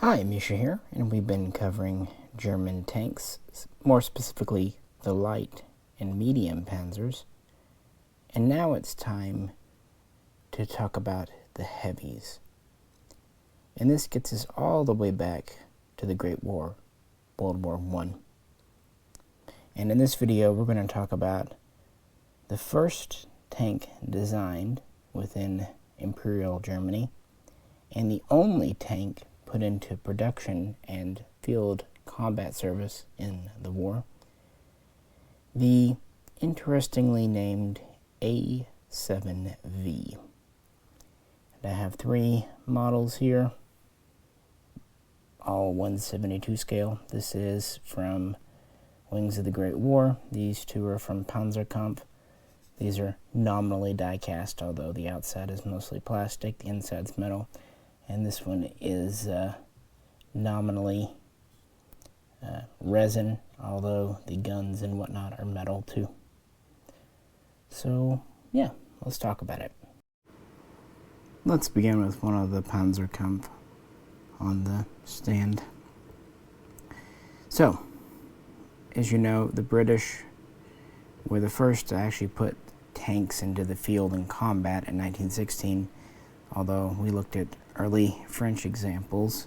Hi, Misha here, and we've been covering German tanks, more specifically the light and medium panzers. And now it's time to talk about the heavies. And this gets us all the way back to the Great War, World War I. And in this video, we're going to talk about the first tank designed within Imperial Germany, and the only tank put into production and field combat service in the war, the interestingly named A7V. And I have three models here, all 1/72 scale. This is from Wings of the Great War. These two are from Panzerkampf. These are nominally die-cast, although the outside is mostly plastic, the inside's metal. And this one is nominally resin, although the guns and whatnot are metal too. So, yeah, let's talk about it. Let's begin with one of the Panzerkampf on the stand. So, as you know, the British were the first to actually put tanks into the field in combat in 1916, although we looked at early French examples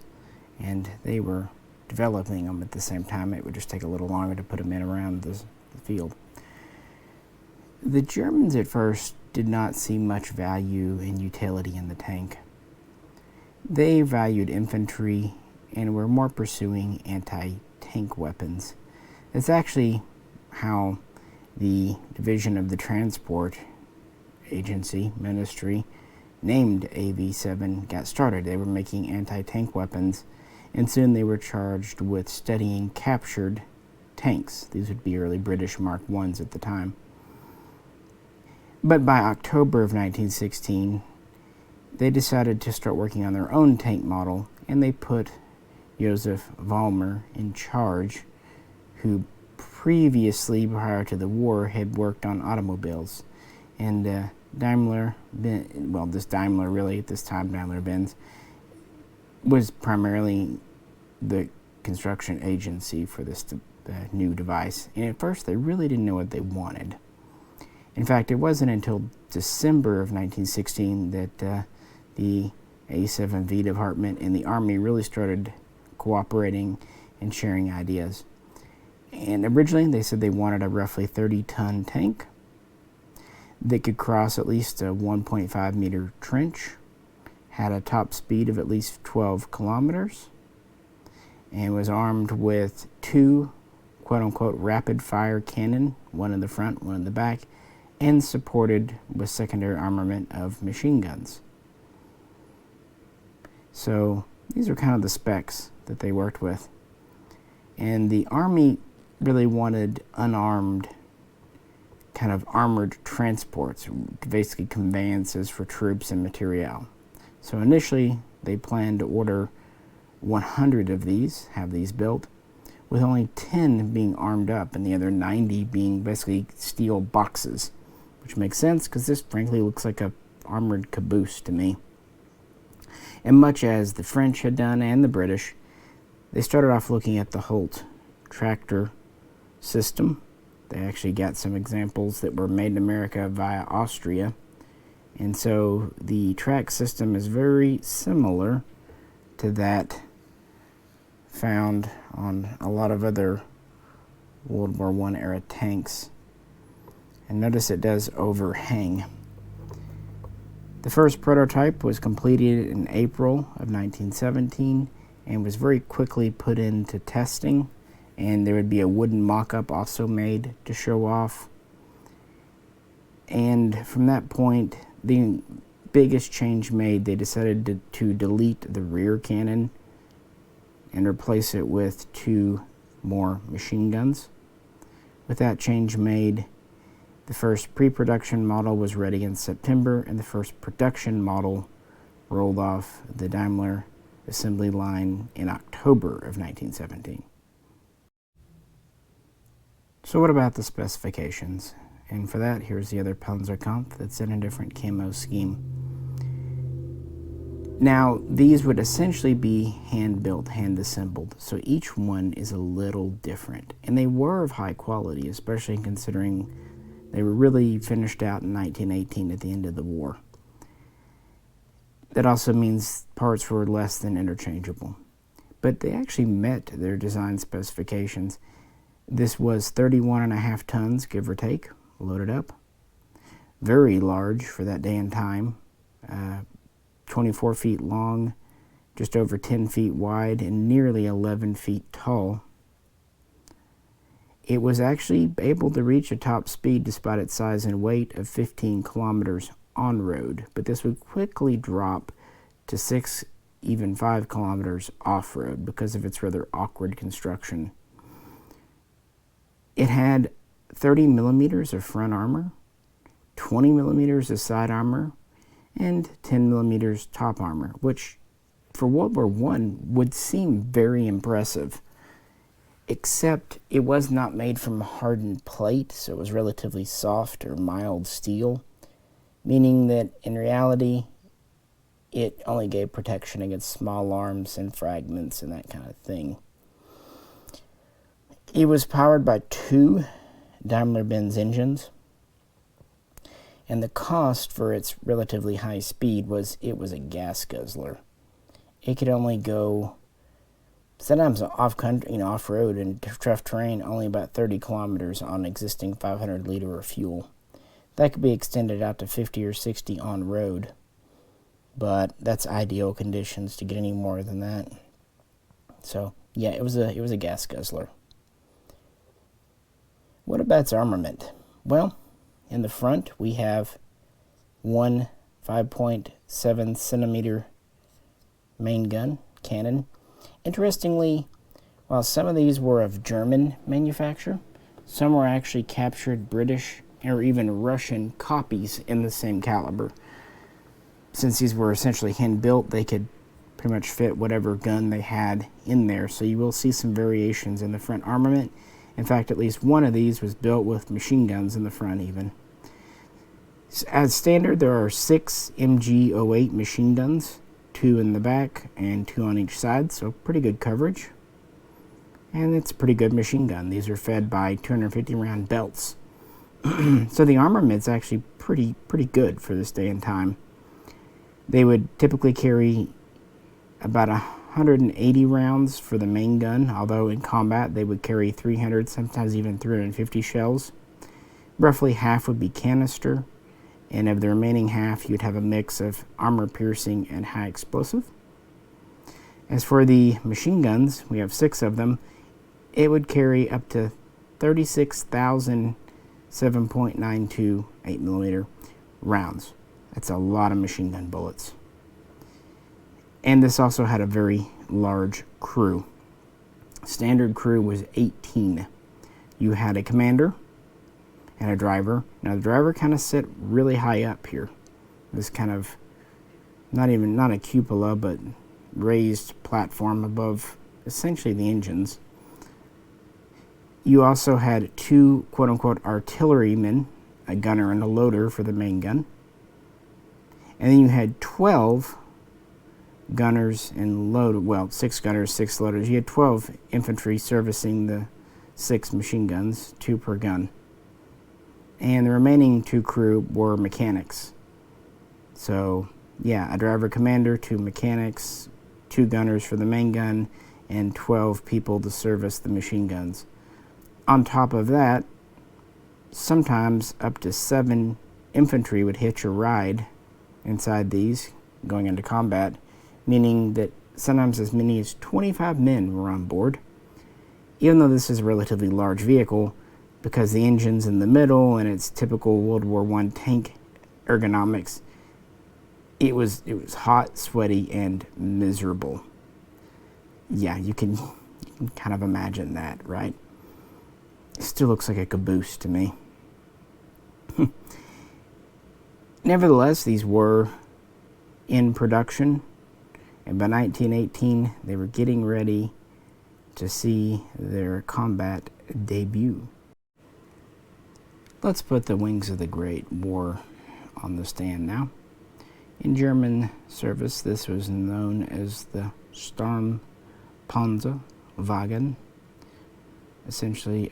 and they were developing them at the same time. It would just take a little longer to put them in around the field. The Germans at first did not see much value and utility in the tank. They valued infantry and were more pursuing anti-tank weapons. It's actually how the division of the transport agency, ministry, named AV7 got started. They were making anti-tank weapons, and soon they were charged with studying captured tanks. These would be early British Mark I's at the time. But by October of 1916, they decided to start working on their own tank model, and they put Joseph Vollmer in charge, who previously, prior to the war, had worked on automobiles. And Daimler, this Daimler really, at this time Daimler-Benz, was primarily the construction agency for this new device. And at first they really didn't know what they wanted. In fact, it wasn't until December of 1916 that the A7V department and the Army really started cooperating and sharing ideas. And originally they said they wanted a roughly 30-ton tank that could cross at least a 1.5 meter trench, had a top speed of at least 12 kilometers, and was armed with two quote-unquote rapid-fire cannon, one in the front, one in the back, and supported with secondary armament of machine guns. So these are kind of the specs that they worked with. And the Army really wanted unarmed, kind of armored transports, basically conveyances for troops and materiel. So initially they planned to order 100 of these, have these built, with only 10 being armed up and the other 90 being basically steel boxes, which makes sense because this frankly looks like a armored caboose to me. And much as the French had done and the British, they started off looking at the Holt tractor system. They actually got some examples that were made in America via Austria. And so the track system is very similar to that found on a lot of other World War I era tanks. And notice it does overhang. The first prototype was completed in April of 1917 and was very quickly put into testing. And there would be a wooden mock-up also made to show off. And from that point, the biggest change made, they decided to delete the rear cannon and replace it with two more machine guns. With that change made, the first pre-production model was ready in September, and the first production model rolled off the Daimler assembly line in October of 1917. So what about the specifications? And for that, here's the other Panzerkampf that's in a different camo scheme. Now, these would essentially be hand-built, hand-assembled, so each one is a little different. And they were of high quality, especially considering they were really finished out in 1918 at the end of the war. That also means parts were less than interchangeable. But they actually met their design specifications. This was 31.5 tons, give or take, loaded up. Very large for that day and time. 24 feet long, just over 10 feet wide, and nearly 11 feet tall. It was actually able to reach a top speed despite its size and weight of 15 kilometers on road, but this would quickly drop to 6, even 5 kilometers off road because of its rather awkward construction. It had 30 millimeters of front armor, 20 millimeters of side armor, and 10 millimeters top armor, which for World War I would seem very impressive, except it was not made from hardened plate, so it was relatively soft or mild steel, meaning that in reality it only gave protection against small arms and fragments and that kind of thing. It was powered by 2 Daimler-Benz engines, and the cost for its relatively high speed was it was a gas guzzler. It could only go sometimes off-country, off-road and tough terrain, only about 30 kilometers on existing 500-liter of fuel. That could be extended out to 50 or 60 on road, but that's ideal conditions. To get any more than that. So yeah, it was a gas guzzler. What about its armament? Well, in the front, we have one 5.7 centimeter main gun cannon. Interestingly, while some of these were of German manufacture, some were actually captured British or even Russian copies in the same caliber. Since these were essentially hand-built, they could pretty much fit whatever gun they had in there, so you will see some variations in the front armament. In fact, at least one of these was built with machine guns in the front even. As standard, there are 6 MG08 machine guns, 2 in the back and 2 on each side, so pretty good coverage. And it's a pretty good machine gun. These are fed by 250 round belts. So the armament's actually pretty good for this day and time. They would typically carry about 180 rounds for the main gun, although in combat they would carry 300, sometimes even 350 shells. Roughly half would be canister, and of the remaining half you'd have a mix of armor-piercing and high explosive. As for the machine guns, we have 6 of them. It would carry up to 36,000 7.92 8mm rounds. That's a lot of machine gun bullets. And this also had a very large crew. Standard crew was 18. You had a commander and a driver. Now the driver kind of sat really high up here. This kind of not a cupola, but raised platform above essentially the engines. You also had 2 quote-unquote artillerymen, a gunner and a loader for the main gun. And then you had 12 gunners and 6 gunners, 6 loaders. You had 12 infantry servicing the 6 machine guns, 2 per gun. And the remaining 2 crew were mechanics. So, yeah, a driver commander, 2 mechanics, 2 gunners for the main gun, and 12 people to service the machine guns. On top of that, sometimes up to 7 infantry would hitch a ride inside these going into combat, meaning that sometimes as many as 25 men were on board. Even though this is a relatively large vehicle, because the engine's in the middle and it's typical World War I tank ergonomics, it was hot, sweaty, and miserable. Yeah, you can kind of imagine that, right? It still looks like a caboose to me. Nevertheless, these were in production, and by 1918 they were getting ready to see their combat debut. Let's put the Wings of the Great War on the stand now. In German service, this was known as the Sturmpanzerwagen, essentially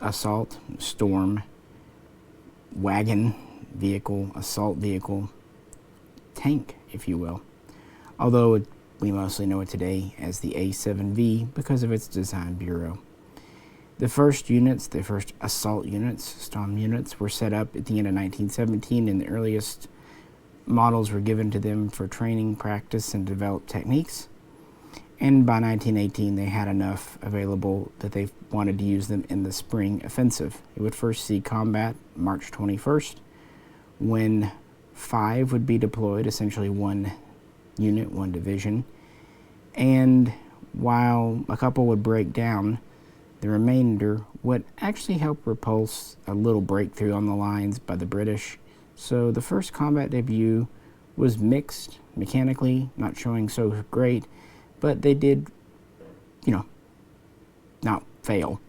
assault, storm, wagon, vehicle, assault vehicle, tank, if you will. Although we mostly know it today as the A7V because of its design bureau. The first units, the first assault units, Sturm units, were set up at the end of 1917, and the earliest models were given to them for training, practice, and develop techniques. And by 1918, they had enough available that they wanted to use them in the spring offensive. It would first see combat March 21st, when 5 would be deployed, essentially one unit, one division. And while a couple would break down, the remainder would actually help repulse a little breakthrough on the lines by the British. So the first combat debut was mixed mechanically, not showing so great, but they did, not fail.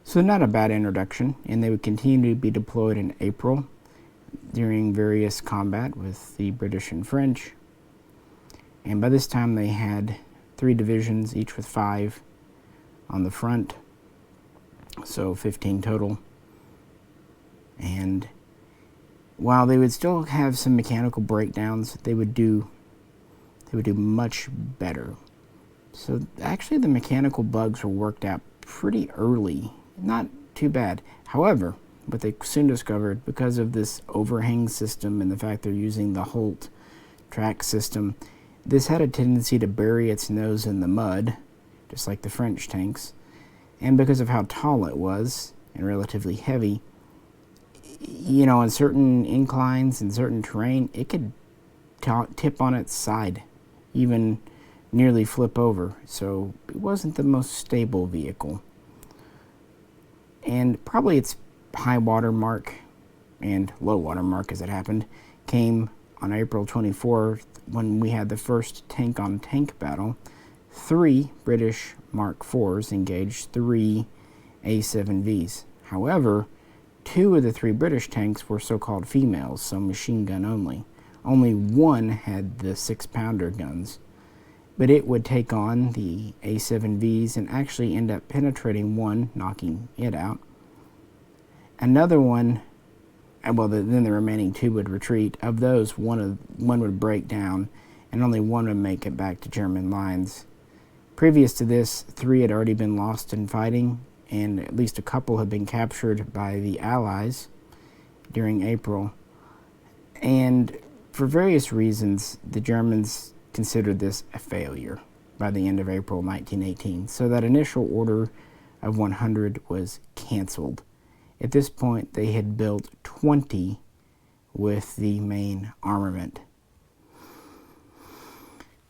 So not a bad introduction, and they would continue to be deployed in April during various combat with the British and French. And by this time they had 3 divisions, each with 5 on the front, so 15 total. And while they would still have some mechanical breakdowns, they would do much better. So actually the mechanical bugs were worked out pretty early, not too bad. However, what they soon discovered, because of this overhang system and the fact they're using the Holt track system, this had a tendency to bury its nose in the mud, just like the French tanks. And because of how tall it was and relatively heavy, in certain inclines and certain terrain, it could tip on its side, even nearly flip over. So it wasn't the most stable vehicle. And probably its high water mark and low water mark, as it happened, came on April 24th when we had the first tank-on-tank battle. 3 British Mark IVs engaged 3 A7Vs. However, 2 of the 3 British tanks were so-called females, so machine gun only. Only 1 had the 6-pounder guns, but it would take on the A7Vs and actually end up penetrating 1, knocking it out. Another one, then the remaining 2 would retreat. Of those, one would break down, and only 1 would make it back to German lines. Previous to this, 3 had already been lost in fighting, and at least a couple had been captured by the Allies during April. And for various reasons, the Germans considered this a failure by the end of April 1918, so that initial order of 100 was canceled. At this point, they had built 20 with the main armament.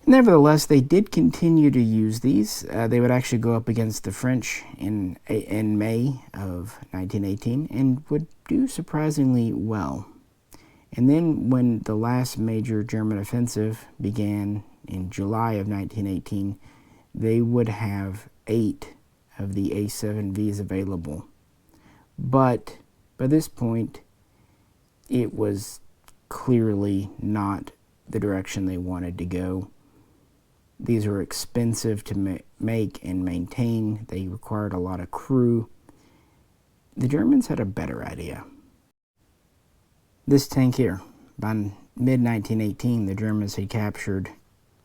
Nevertheless, they did continue to use these. They would actually go up against the French in May of 1918 and would do surprisingly well. And then when the last major German offensive began in July of 1918, they would have 8 of the A7Vs available. But by this point, it was clearly not the direction they wanted to go. These were expensive to make and maintain. They required a lot of crew. The Germans had a better idea. This tank here, by mid-1918, the Germans had captured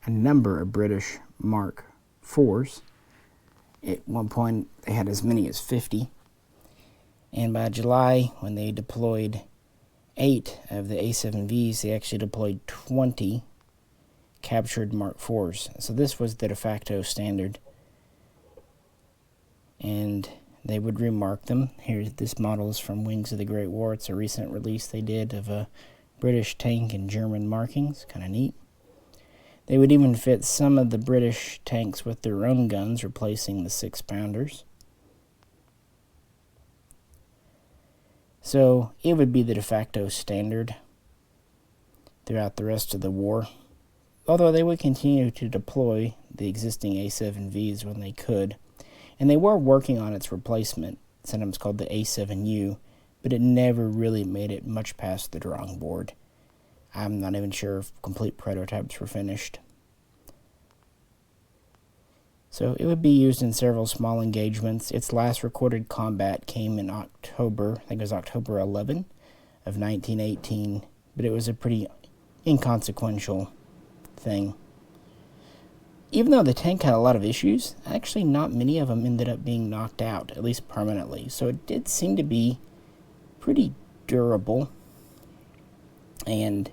a number of British Mark IVs. At one point, they had as many as 50. And by July, when they deployed 8 of the A7Vs, they actually deployed 20 captured Mark IVs. So this was the de facto standard. And they would remark them. Here, this model is from Wings of the Great War. It's a recent release they did of a British tank and German markings. Kind of neat. They would even fit some of the British tanks with their own guns, replacing the 6-pounders. So it would be the de facto standard throughout the rest of the war, although they would continue to deploy the existing A7Vs when they could. And they were working on its replacement, sometimes called the A7U, but it never really made it much past the drawing board. I'm not even sure if complete prototypes were finished. So it would be used in several small engagements. Its last recorded combat came in October, I think it was October 11 of 1918, but it was a pretty inconsequential thing. Even though the tank had a lot of issues, actually not many of them ended up being knocked out, at least permanently. So it did seem to be pretty durable. And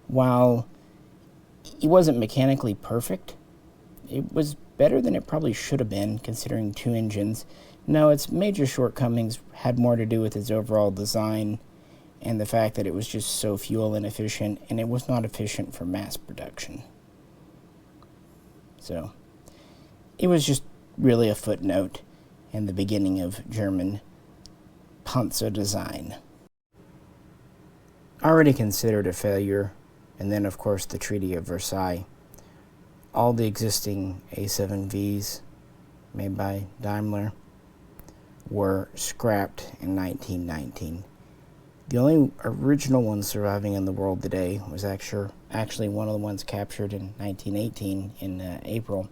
while it wasn't mechanically perfect, it was better than it probably should have been, considering 2 engines. No, its major shortcomings had more to do with its overall design and the fact that it was just so fuel inefficient, and it was not efficient for mass production. So it was just really a footnote in the beginning of German Panzer design. Already considered a failure, and then of course the Treaty of Versailles. All the existing A7Vs made by Daimler were scrapped in 1919. The only original one surviving in the world today was actually one of the ones captured in 1918 in April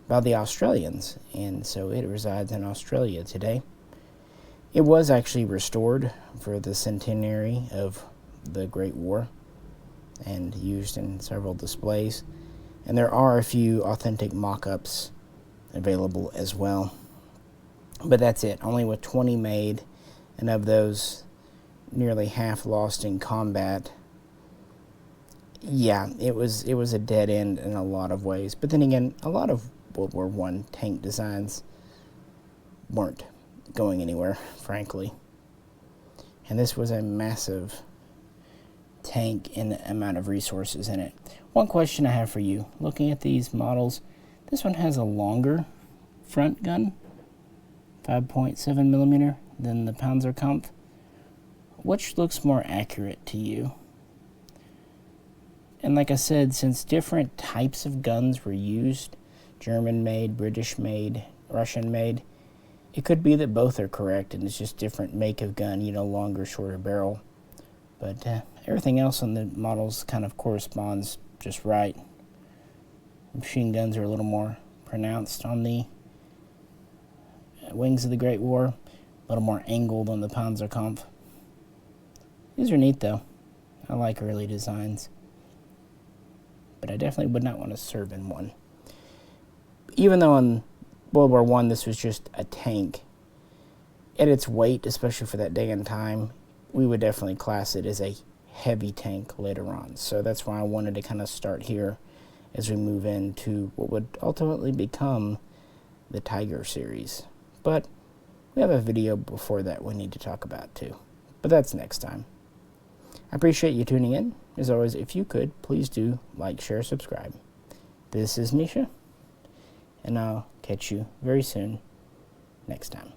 by the Australians, and so it resides in Australia today. It was actually restored for the centenary of the Great War and used in several displays, and there are a few authentic mock-ups available as well. But that's it, only with 20 made, and of those, nearly half lost in combat. Yeah, it was a dead end in a lot of ways. But then again, a lot of World War I tank designs weren't going anywhere, frankly. And this was a massive tank and the amount of resources in it. One question I have for you, looking at these models, this one has a longer front gun, 5.7 millimeter, than the Panzerkampf. Which looks more accurate to you? And like I said, since different types of guns were used, German-made, British-made, Russian-made, it could be that both are correct and it's just different make of gun, longer, shorter barrel. But everything else on the models kind of corresponds just right. Machine guns are a little more pronounced on the wings of the Great War, a little more angled on the Panzerkampf. These are neat though. I like early designs. But I definitely would not want to serve in one. Even though in World War I this was just a tank, at its weight, especially for that day and time, we would definitely class it as a heavy tank later on. So that's why I wanted to kind of start here as we move into what would ultimately become the Tiger series. But we have a video before that we need to talk about too. But that's next time. I appreciate you tuning in. As always, if you could, please do like, share, subscribe. This is Misha, and I'll catch you very soon next time.